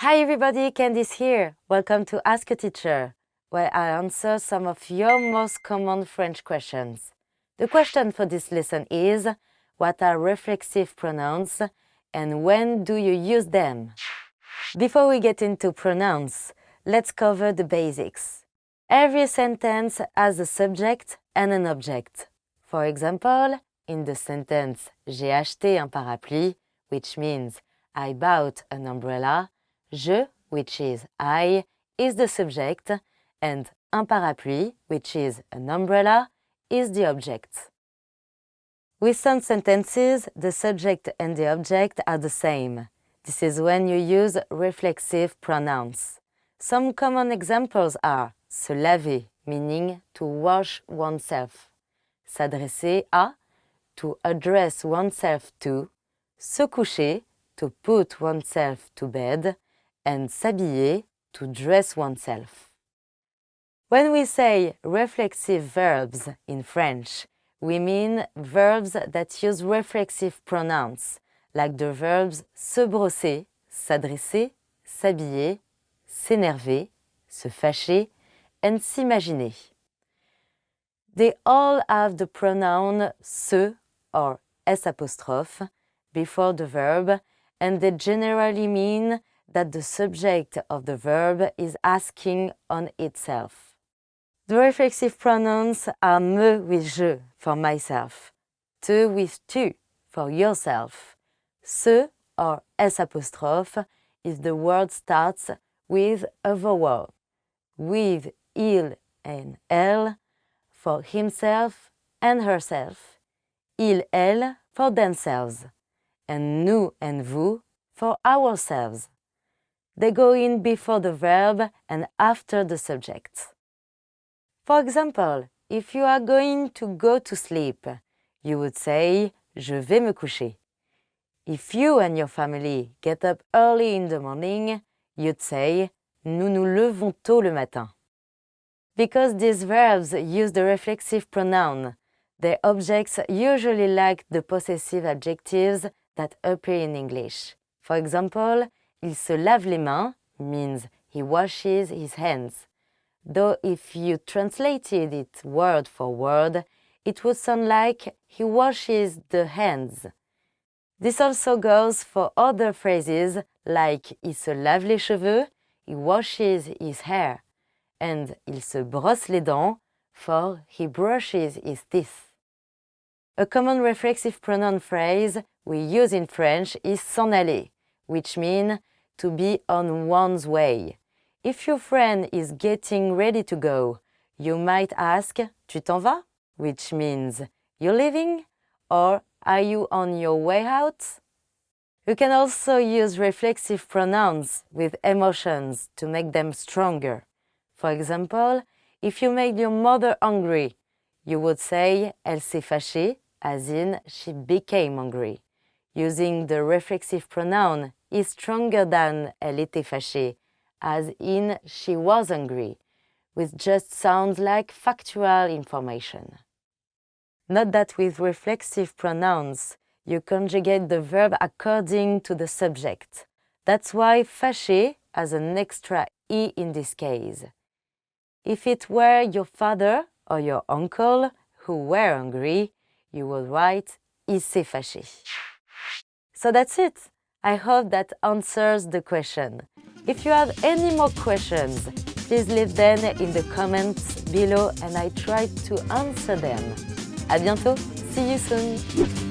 Hi everybody, Candice here. Welcome to Ask a Teacher, where I answer some of your most common French questions. The question for this lesson is, what are reflexive pronouns and when do you use them? Before we get into pronouns, let's cover the basics. Every sentence has a subject and an object. For example, in the sentence J'ai acheté un parapluie, which means I bought an umbrella, je, which is I, is the subject, and un parapluie, which is an umbrella, is the object. With some sentences, the subject and the object are the same. This is when you use reflexive pronouns. Some common examples are se laver, meaning to wash oneself, s'adresser à, to address oneself to, se coucher, to put oneself to bed, and s'habiller, to dress oneself. When we say reflexive verbs in French, we mean verbs that use reflexive pronouns, like the verbs se brosser, s'adresser, s'habiller, s'énerver, se fâcher, and s'imaginer. They all have the pronoun se or s apostrophe before the verb, and they generally mean that the subject of the verb is asking on itself. The reflexive pronouns are me with je for myself, te with tu for yourself, se or s apostrophe if the word starts with a vowel, with il and elle for himself and herself, il, elle for themselves, and nous and vous for ourselves. They go in before the verb and after the subject. For example, if you are going to go to sleep, you would say je vais me coucher. If you and your family get up early in the morning, you'd say nous nous levons tôt le matin. Because these verbs use the reflexive pronoun, their objects usually lack the possessive adjectives that appear in English. For example, il se lave les mains means he washes his hands, though if you translated it word for word, it would sound like he washes the hands. This also goes for other phrases like il se lave les cheveux, he washes his hair, and il se brosse les dents for he brushes his teeth. A common reflexive pronoun phrase we use in French is s'en aller, which means to be on one's way. If your friend is getting ready to go, you might ask, tu t'en vas? Which means, you're leaving? Or, are you on your way out? You can also use reflexive pronouns with emotions to make them stronger. For example, if you made your mother angry, you would say, elle s'est fâchée, as in, she became angry. Using the reflexive pronoun is stronger than elle était fâchée, as in she was angry, which just sounds like factual information. Note that with reflexive pronouns, you conjugate the verb according to the subject. That's why fâché has an extra E in this case. If it were your father or your uncle who were angry, you would write il s'est fâché. So that's it. I hope that answers the question. If you have any more questions, please leave them in the comments below and I try to answer them. À bientôt. See you soon.